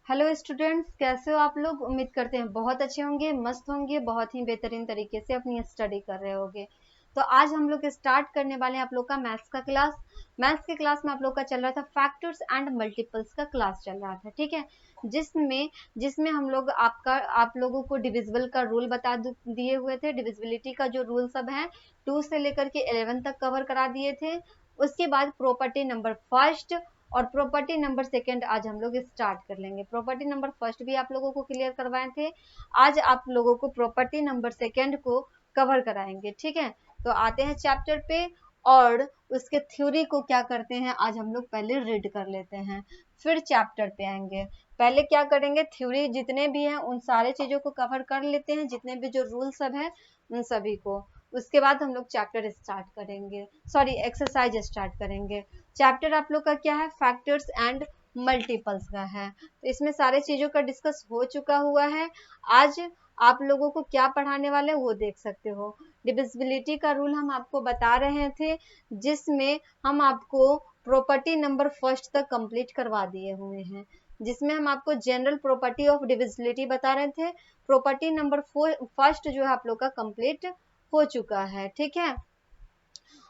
Hello students, कैसे हो आप लोग। उम्मीद करते हैं बहुत अच्छे होंगे, मस्त होंगे, बहुत ही बेहतरीन तरीके से अपनी स्टडी कर रहे होंगे। तो आज हम लोग स्टार्ट करने वाले हैं आप लोग का मैथ्स का क्लास। मैथ्स के क्लास में आप लोग का चल रहा था फैक्टर्स एंड मल्टीपल्स का क्लास चल रहा था, ठीक है। जिसमें जिसमें हम लोग आप लोगों को डिविजिबल का रूल बता दिए हुए थे। डिविजिबिलिटी का जो रूल सब है 2 से लेकर के 11 तक कवर करा दिए थे। उसके बाद प्रॉपर्टी नंबर फर्स्ट और प्रॉपर्टी नंबर सेकंड आज हम लोग स्टार्ट कर लेंगे। प्रॉपर्टी नंबर फर्स्ट भी आप लोगों को क्लियर करवाए थे, आज आप लोगों को प्रॉपर्टी नंबर सेकंड को कवर कराएंगे, ठीक है। तो आते हैं चैप्टर पे और उसके थ्योरी को क्या करते हैं आज हम लोग पहले रीड कर लेते हैं, फिर चैप्टर पे आएंगे। पहले क्या करेंगे, थ्योरी जितने भी हैं उन सारे चीजों को कवर कर लेते हैं, जितने भी जो रूल सब है उन सभी को। उसके बाद हम लोग चैप्टर स्टार्ट करेंगे, सॉरी एक्सरसाइज स्टार्ट करेंगे। चैप्टर आप लोग का क्या है, फैक्टर्स एंड मल्टीपल्स का है। तो इसमें सारे चीजों का डिस्कस हो चुका हुआ है। आज आप लोगों को क्या पढ़ाने वाले हैं वो देख सकते हो। डिविजिबिलिटी का रूल हम आपको बता रहे थे, जिसमें हम आपको प्रॉपर्टी नंबर फर्स्ट तक कंप्लीट करवा दिए हुए हैं, जिसमें हम आपको जनरल प्रॉपर्टी ऑफ डिविजिबिलिटी बता रहे थे। प्रॉपर्टी नंबर फर्स्ट जो है आप लोग का कंप्लीट हो चुका है, ठीक है।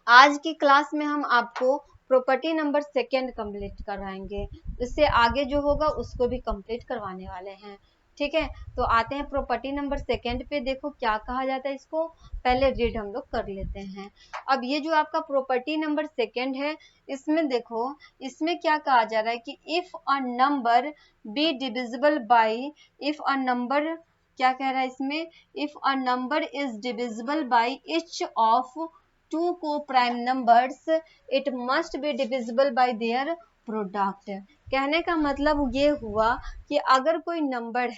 आज की क्लास में हम आपको प्रॉपर्टी नंबर सेकंड कंप्लीट करवाएंगे, इससे आगे जो होगा उसको भी कंप्लीट करवाने वाले हैं, ठीक है। तो आते हैं प्रॉपर्टी नंबर सेकंड पे। देखो क्या कहा जाता है, इसको पहले रीड हम लोग कर लेते हैं। अब ये जो आपका प्रॉपर्टी नंबर सेकंड है, इसमें देखो इसमें क्या कहा जा रहा है कि if a number be divisible by, if a number क्या कह रहा है इसमें, if a number is divisible by each of two coprime numbers it must be divisible by their product. कहने का मतलब ये हुआ कि अगर कोई नंबर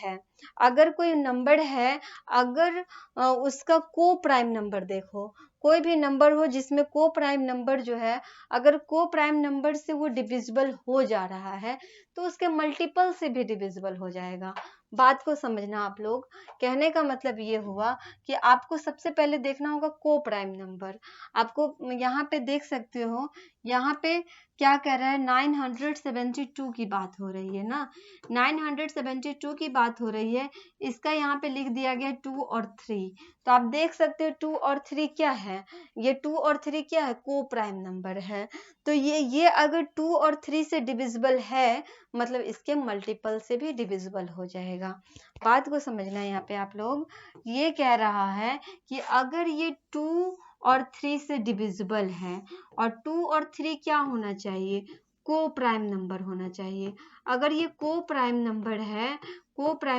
है, अगर उसका को प्राइम नंबर, देखो कोई भी नंबर हो जिसमें को प्राइम नंबर जो है, अगर को प्राइम नंबर से वो डिविजिबल हो जा रहा है तो उसके मल्टीपल से भी डिविजिबल हो जाएगा। बात को समझना आप लोग। कहने का मतलब ये हुआ कि आपको सबसे पहले देखना होगा को प्राइम नंबर। आपको यहाँ पे देख सकते हो, यहाँ पे क्या कह रहा है, 972 की बात हो रही है ना, 972 की बात हो रही है। इसका यहाँ पे लिख दिया गया 2 और 3। तो आप देख सकते हो 2 और 3 क्या है, ये 2 और 3 क्या है, को प्राइम नंबर है। तो ये अगर 2 और 3 से डिविजिबल है मतलब इसके मल्टीपल से भी डिविजिबल हो जाएगा। बात को समझना है यहाँ पे आप लोग। ये कह रहा है कि अगर ये 2 और 3 से डिविजिबल है, और 2 और 3 क्या होना चाहिए, को प्राइम नंबर होना चाहिए। अगर ये को प्राइम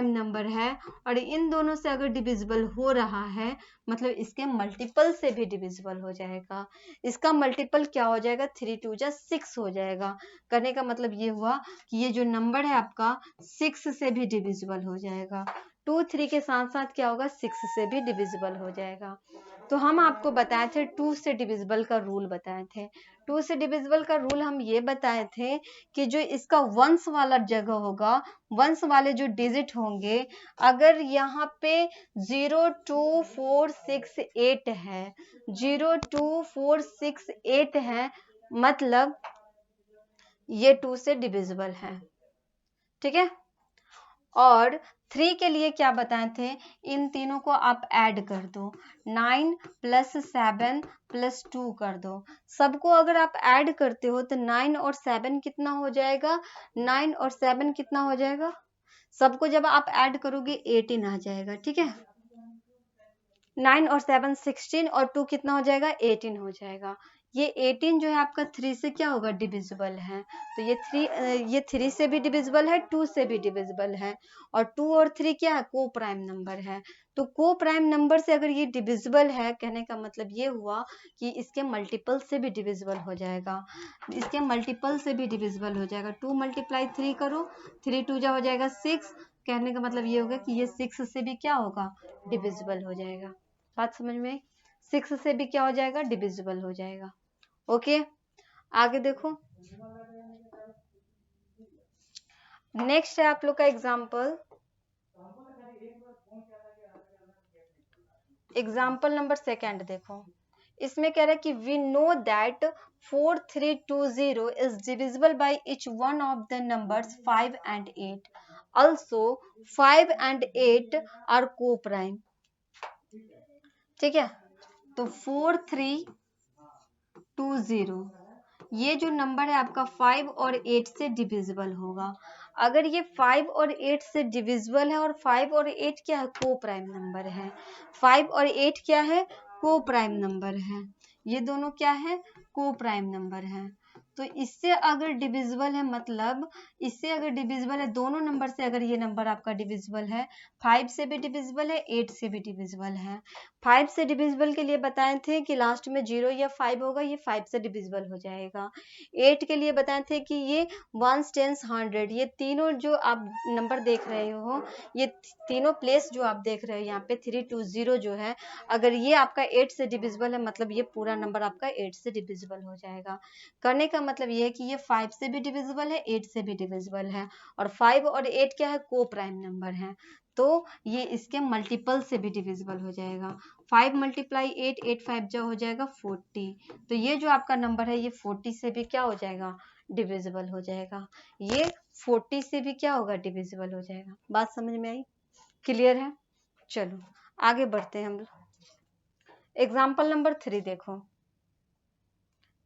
नंबर है और इन दोनों से अगर डिविजिबल हो रहा है मतलब इसके मल्टीपल से भी डिविजिबल हो जाएगा। इसका मल्टीपल क्या हो जाएगा, 3 2 जा 6 हो जाएगा। करने का मतलब ये हुआ कि ये जो नंबर है आपका 6 से भी डिविजिबल हो जाएगा। 2 3 के साथ साथ क्या होगा, 6 से भी डिविजिबल हो जाएगा। तो हम आपको बताए थे 2 से डिविजिबल का रूल बताए थे। 2 से डिविजिबल का रूल हम ये बताए थे कि जो इसका वंश वाला जगह होगा, वंश वाले जो डिजिट होंगे, अगर यहाँ पे 0 2 4 6 8 है, 0 2 4 6 8 है, मतलब ये 2 से डिविजिबल है, ठीक है। और 3 के लिए क्या बताए थे, इन तीनों को आप ऐड कर दो, 9 + 7 + 2 कर दो। सबको अगर आप ऐड करते हो तो 9 और 7 कितना हो जाएगा, 9 और 7 कितना हो जाएगा, सबको जब आप ऐड करोगे 18 आ जाएगा, ठीक है। 9 और 7 16 और 2 कितना हो जाएगा, 18 हो जाएगा। ये 18 जो है आपका 3 से क्या होगा, डिविजिबल है। तो ये 3 से भी डिविजिबल है, 2 से भी डिविजिबल है। और 2 और 3 क्या है, को प्राइम नंबर है। तो को प्राइम नंबर से अगर ये डिविजिबल है, कहने का मतलब ये हुआ कि इसके मल्टीपल से भी डिविजिबल हो जाएगा, इसके मल्टीपल से भी डिविजिबल हो जाएगा। 2 × 3 करो, 3 2 जा हो जाएगा 6। कहने का मतलब ये होगा कि ये 6 से भी क्या होगा, डिविजिबल हो जाएगा। बात समझ में, 6 से भी क्या हो जाएगा, डिविजिबल हो जाएगा। ओके, आगे देखो। नेक्स्ट है आप लोग का एग्जाम्पल नंबर सेकंड। देखो इसमें कह रहा है कि we know that 4320 is divisible by each one of the numbers 5 and 8। also 5 and 8 are co-prime। ठीक है, तो 4320 ये जो नंबर है आपका 5 और 8 से डिविजिबल होगा। अगर ये 5 और 8 से डिविजिबल है और 5 और 8 क्या है, को प्राइम नंबर है। 5 और 8 क्या है, को प्राइम नंबर है। ये दोनों क्या है, को प्राइम नंबर है। तो इससे अगर डिविजिबल है, मतलब इससे अगर डिविजिबल है, दोनों नंबर से अगर ये नंबर आपका डिविजिबल है, 5 से भी डिविजिबल है, 8 से भी डिविजिबल है। 5 से डिविजिबल के लिए बताए थे कि लास्ट में 0 या 5 होगा, ये 5 से डिविजिबल हो जाएगा। 8 के लिए बताए थे कि ये 1 10 100, ये तीनों जो आप नंबर देख रहे हो, ये तीनों प्लेस जो आप देख रहे हो यहाँ पे 320 जो है, अगर ये आपका 8 से डिविजिबल है, मतलब ये पूरा नंबर आपका 8 से डिविजिबल हो जाएगा। करने का मतलब ये है कि ये 5 से भी डिविजिबल है, 8 से भी डिविजिबल है, और 5 और 8 क्या है, को प्राइम नंबर है, तो ये इसके मल्टीपल से भी डिविजिबल हो जाएगा। 5 मल्टीप्लाई 8, 8 5 जो हो जाएगा 40। तो ये जो आपका नंबर है, ये 40 से भी क्या हो जाएगा, डिविजिबल हो जाएगा। ये 40 से भी क्या होगा, डिविजिबल हो जाएगा। बात समझ में आई, क्लियर है? चलो आगे बढ़ते हैं हम लोग। एग्जाम्पल नंबर 3 देखो।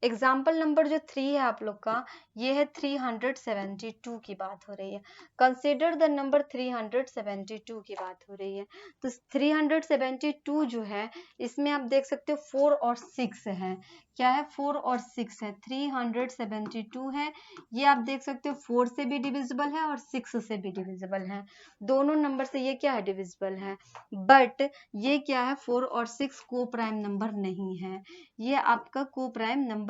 एग्जाम्पल नंबर जो 3 है आप लोग का, ये है 372 की बात हो रही है। कंसिडर द नंबर 372 की बात हो रही है। तो 372 जो है, इसमें आप देख सकते हो 4 और 6 है। क्या है, 4 और 6 है। 372 है, ये आप देख सकते हो 4 से भी डिविजिबल है और 6 से भी डिविजिबल है। दोनों नंबर से ये क्या है, डिविजिबल है। बट ये क्या है, 4 और 6 को प्राइम नंबर नहीं है। ये आपका को प्राइम नंबर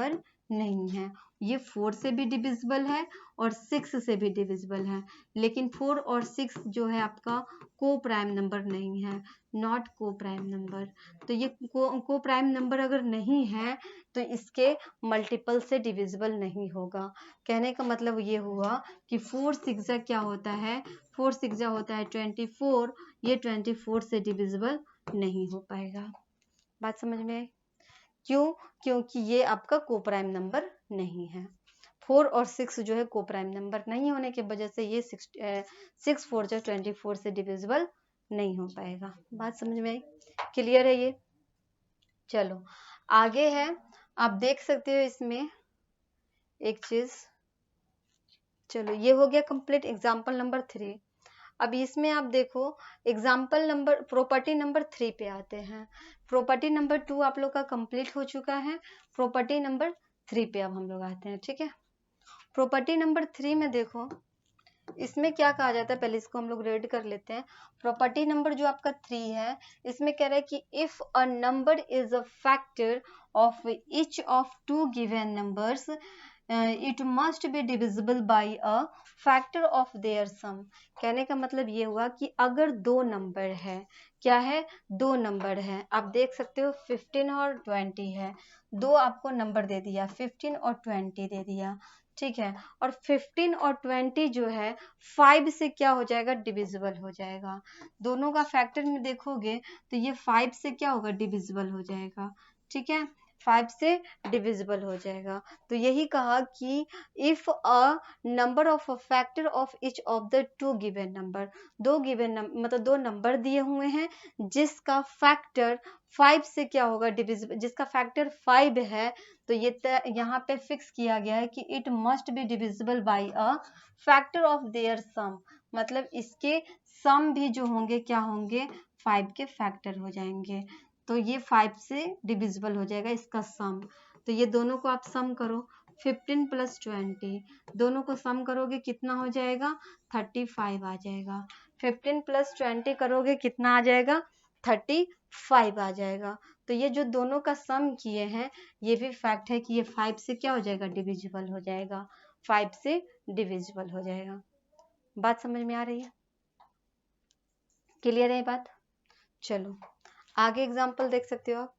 नहीं है। ये 4 से भी डिविजिबल है और 6 से भी डिविजिबल है, लेकिन 4 और 6 जो है आपका को प्राइम नंबर नहीं है, नॉट को प्राइम नंबर। तो ये को प्राइम नंबर अगर नहीं है तो इसके मल्टीपल से डिविजिबल नहीं होगा। कहने का मतलब ये हुआ कि 4 6 क्या होता है, 4 6 होता है 24, ये 24 से डिविजिबल नहीं हो पाएगा। बात समझ में आई? क्यों? क्योंकि ये आपका को प्राइम नंबर नहीं है। 4 और 6 जो है को प्राइम नंबर नहीं होने की वजह से ये 6 4 जो 24 से डिविजिबल नहीं हो पाएगा। बात समझ में आई, क्लियर है ये? चलो आगे है, आप देख सकते हो इसमें एक चीज। चलो ये हो गया कंप्लीट एग्जाम्पल नंबर 3। अब इसमें आप देखो एग्जाम्पल नंबर प्रॉपर्टी नंबर 3 पे आते हैं। प्रॉपर्टी नंबर 2 आप लोग का कंप्लीट हो चुका है, प्रॉपर्टी नंबर 3 पे अब हम लोग आते हैं। ठीक है, प्रॉपर्टी नंबर 3 में देखो इसमें क्या कहा जाता है, पहले इसको हम लोग रेड कर लेते हैं। प्रॉपर्टी नंबर जो आपका 3 है, इसमें कह रहा है कि if a number is a factor of each of 2 given numbers it must be divisible by a factor of their sum. कहने का मतलब ये हुआ कि अगर दो नंबर है, क्या है, दो नंबर है, आप देख सकते हो 15 और 20 है, दो आपको नंबर दे दिया, 15 और 20 दे दिया। ठीक है, और 15 और 20 जो है 5 से क्या हो जाएगा, डिविजिबल हो जाएगा। दोनों का फैक्टर में देखोगे तो ये 5 से क्या होगा, डिविजिबल हो जाएगा। ठीक है, 5 से डिविजिबल हो जाएगा। तो यही कहा कि if a number of a factor of each of the 2 given number, दो गिवन मतलब दो नंबर दिए हुए हैं जिसका फैक्टर 5 से क्या होगा, डिविजिबल, जिसका फैक्टर 5 है, तो ये यहाँ पे फिक्स किया गया है कि it must be divisible by a factor of their sum. मतलब इसके सम भी जो होंगे क्या होंगे, 5 के फैक्टर हो जाएंगे। तो ये 5 से डिविजिबल हो जाएगा इसका सम। तो ये दोनों को आप सम करो, 15 प्लस 20, दोनों को सम करोगे कितना हो जाएगा, 35 आ जाएगा। 15 प्लस 20 करोगे कितना आ जाएगा, 35 आ जाएगा। तो ये जो दोनों का सम किए हैं, ये भी फैक्ट है कि ये 5 से क्या हो जाएगा, डिविजिबल हो जाएगा, 5 से डिविजिबल हो जाएगा। बात समझ में आ रही है, क्लियर है बात? चलो आगे एग्जाम्पल देख सकते हो आप।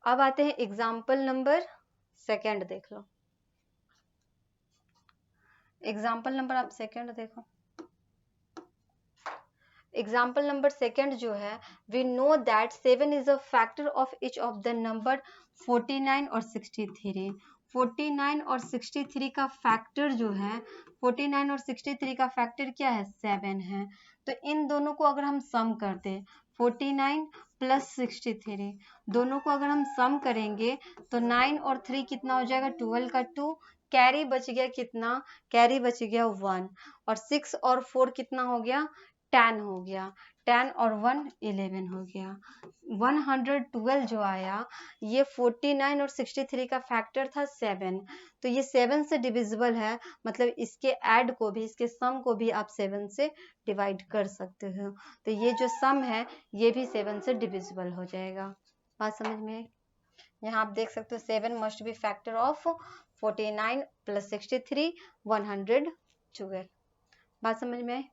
अब आते हैं एग्जाम्पल नंबर 2 देख लो। एग्जाम्पल नंबर आप 2 देखो। एग्जाम्पल नंबर 2 जो है, we know that 7 is a factor of each of the number 49 और 63। 49 और 63 का फैक्टर जो है, 49 और 63 का फैक्टर क्या है, 7 है। तो इन दोनों को अगर हम सम करते, 49 प्लस 63, दोनों को अगर हम सम करेंगे तो 9 और 3 कितना हो जाएगा, 12 का 2, कैरी बच गया कितना, कैरी बच गया 1, और 6 और 4 कितना हो गया, 10 हो गया, 10 और 1 11 हो गया। 112 जो आया, ये 49 और 63 का फैक्टर था 7, तो ये 7 से डिविजिबल है, मतलब इसके ऐड को भी, इसके सम को भी आप 7 से डिवाइड कर सकते हो। तो ये जो सम है ये भी 7 से डिविजिबल हो जाएगा। बात समझ में आई? यहाँ आप देख सकते हो 7 must be factor of 49 plus 63 112। बात समझ में आई?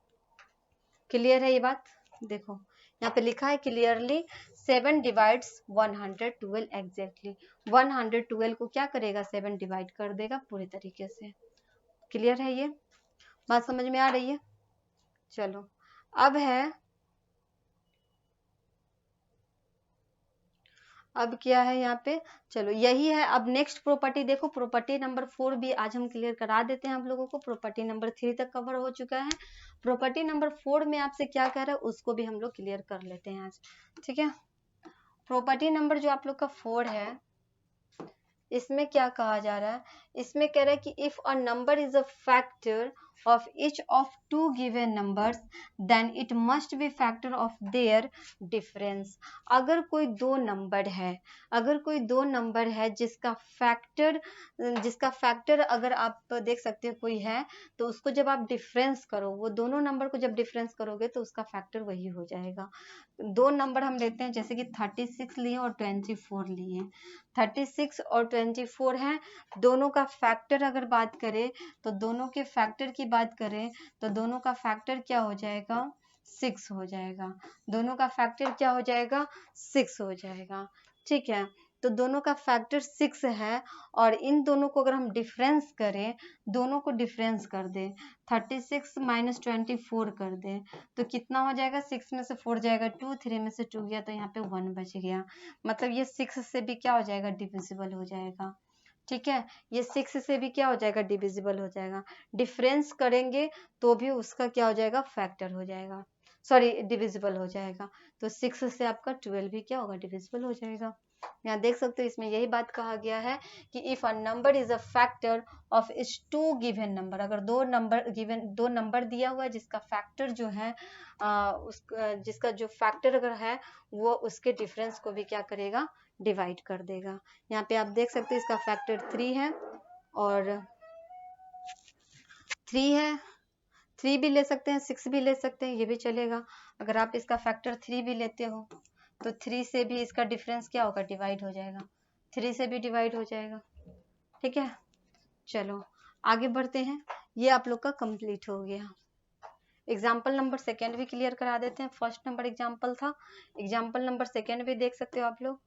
क्लियर है ये बात? देखो यहाँ पे लिखा है क्लियरली 7 डिवाइड्स 112 एग्जैक्टली। 112 को क्या करेगा, 7 डिवाइड कर देगा पूरे तरीके से। क्लियर है ये बात, समझ में आ रही है? चलो अब है, अब क्या है यहाँ पे, चलो यही है। अब नेक्स्ट प्रॉपर्टी देखो, प्रॉपर्टी नंबर 4 भी आज हम क्लियर करा देते हैं आप लोगों को। प्रॉपर्टी नंबर 3 तक कवर हो चुका है, प्रॉपर्टी नंबर 4 में आपसे क्या कह रहा है उसको भी हम लोग क्लियर कर लेते हैं आज, ठीक है। प्रॉपर्टी नंबर जो आप लोग का 4 है, इसमें क्या कहा जा रहा है, इसमें कह रहा है कि if a number is a factor of each of two given numbers then it must be factor of their difference। अगर कोई दो नंबर है, अगर कोई दो नंबर है जिसका फैक्टर अगर आप देख सकते हो कोई है, तो उसको जब आप डिफरेंस करो, वो दोनों नंबर को जब डिफरेंस करोगे तो उसका फैक्टर वही हो जाएगा। दो नंबर हम लेते हैं जैसे कि 36 लिए और 24 लिए, 36 और 24 हैं, दोनों का फैक्टर अगर बात करें तो दोनों के फैक्टर की बात करें तो दोनों का फैक्टर क्या हो जाएगा, 6 हो जाएगा। दोनों का फैक्टर क्या हो जाएगा, 6 हो जाएगा, ठीक है। तो दोनों का फैक्टर 6 है, और इन दोनों को अगर हम डिफरेंस करें, दोनों को डिफरेंस कर दें, 36 माइनस 24 कर दें तो कितना हो जाएगा, 6 में से 4 जाएगा 2, 3 में से 2 गया तो यहाँ पे 1 बच गया, मतलब ये 6 से भी क्या हो जाएगा, डिविजिबल हो जाएगा, ठीक है। ये 6 से भी क्या हो जाएगा, डिविजिबल हो जाएगा। डिफरेंस करेंगे तो भी उसका क्या हो जाएगा, फैक्टर हो जाएगा, सॉरी डिविजिबल हो जाएगा। तो 6 से आपका 12 भी क्या होगा, डिविजिबल हो जाएगा। यहाँ देख सकते हो इसमें यही बात कहा गया है कि if a number is a factor of इस टू गिवन नंबर, अगर दो नंबर दिया हुआ है जिसका फैक्टर जो है जिसका जो फैक्टर अगर है वो उसके डिफरेंस को भी क्या करेगा, डिवाइड कर देगा। यहाँ पे आप देख सकते हैं इसका फैक्टर 3 है और 3 है, 3 भी ले सकते हैं, 6 भी ले सकते हैं, ये भी चलेगा। अगर आप इसका फैक्टर 3 भी लेते हो तो 3 से भी इसका डिफरेंस क्या होगा, डिवाइड हो जाएगा, 3 से भी डिवाइड हो जाएगा, ठीक है। चलो आगे बढ़ते हैं, ये आप लोग का कंप्लीट हो गया। एग्जाम्पल नंबर सेकेंड भी क्लियर करा देते हैं। फर्स्ट नंबर एग्जाम्पल था, एग्जाम्पल नंबर सेकेंड भी देख सकते हो आप लोग।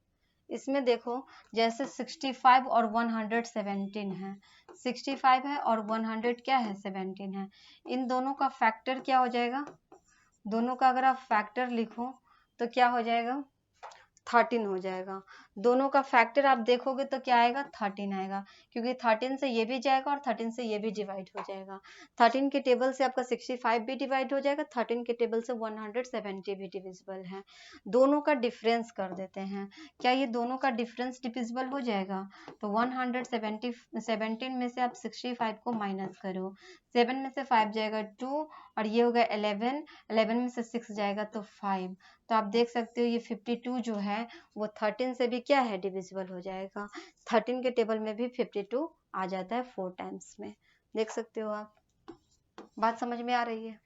इसमें देखो जैसे 65 और 117 है, 65 है और 100 क्या है, 17 है, इन दोनों का फैक्टर क्या हो जाएगा, दोनों का अगर आप फैक्टर लिखो तो क्या हो जाएगा, 13 हो जाएगा। दोनों का फैक्टर आप देखोगे तो क्या आएगा, 13 आएगा, क्योंकि 13 से ये भी जाएगा और 13 से ये भी डिवाइड हो जाएगा। 13 के टेबल से आपका 65 भी डिवाइड हो जाएगा, 13 के टेबल से 170 भी डिविजिबल है। दोनों का डिफरेंस कर देते हैं, क्या ये दोनों का डिफरेंस डिविजिबल हो जाएगा, तो 117 में से आप 65 को माइनस करो, 7 में से 5 जाएगा 2 और ये हो गया 11 में से 6 जाएगा तो 5, तो आप देख सकते हो ये 52 जो है वो 13 से भी क्या है, डिविजिबल हो जाएगा। 13 के टेबल में भी 52 आ जाता है 4 टाइम्स में, देख सकते हो आप। बात समझ में आ रही है?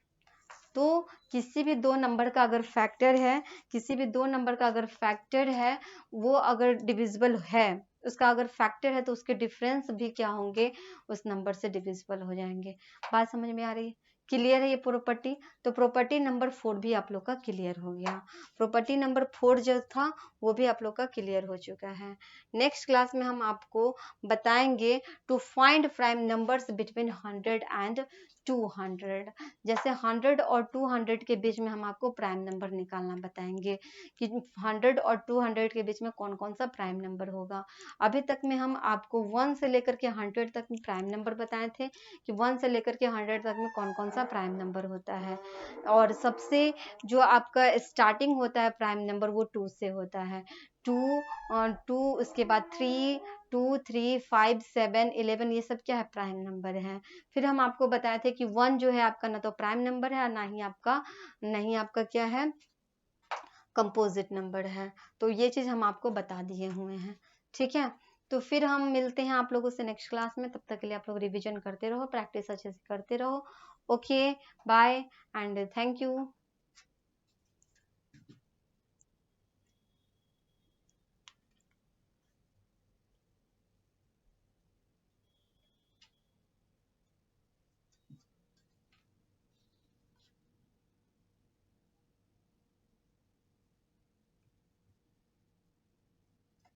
तो किसी भी दो नंबर का अगर फैक्टर है, किसी भी दो नंबर का अगर फैक्टर है, वो अगर डिविजिबल है, उसका अगर फैक्टर है तो उसके डिफरेंस भी क्या होंगे, उस नंबर से डिविजिबल हो जाएंगे। बात समझ में आ रही है? क्लियर है ये प्रॉपर्टी? तो प्रॉपर्टी नंबर 4 भी आप लोग का क्लियर हो गया। प्रॉपर्टी नंबर 4 जो था वो भी आप लोग का क्लियर हो चुका है। नेक्स्ट क्लास में हम आपको बताएंगे to find prime numbers between 100 and 200। जैसे 100 और 200 के बीच में हम आपको प्राइम नंबर निकालना बताएंगे कि 100 और 200 के बीच में कौन कौन सा प्राइम नंबर होगा। अभी तक में हम आपको 1 से लेकर के 100 तक में प्राइम नंबर बताए थे कि 1 से लेकर के 100 तक में कौन कौन सा प्राइम नंबर होता है। और सबसे जो आपका स्टार्टिंग होता है प्राइम नंबर वो 2 से होता है। 2 और 2 उसके बाद 3, 2, 3, 5, 7, 11 ये सब क्या है प्राइम नंबर है। फिर हम आपको बताए थे कि 1 जो है आपका ना तो प्राइम नंबर है, ना ही आपका क्या है कंपोजिट नंबर है। तो ये चीज हम आपको बता दिए हुए हैं, ठीक है। तो फिर हम मिलते हैं आप लोगों से नेक्स्ट क्लास में। तब तक के लिए आप लोग रिवीजन करते रहो, प्रैक्टिस अच्छे से करते रहो। Okay, bye and thank you.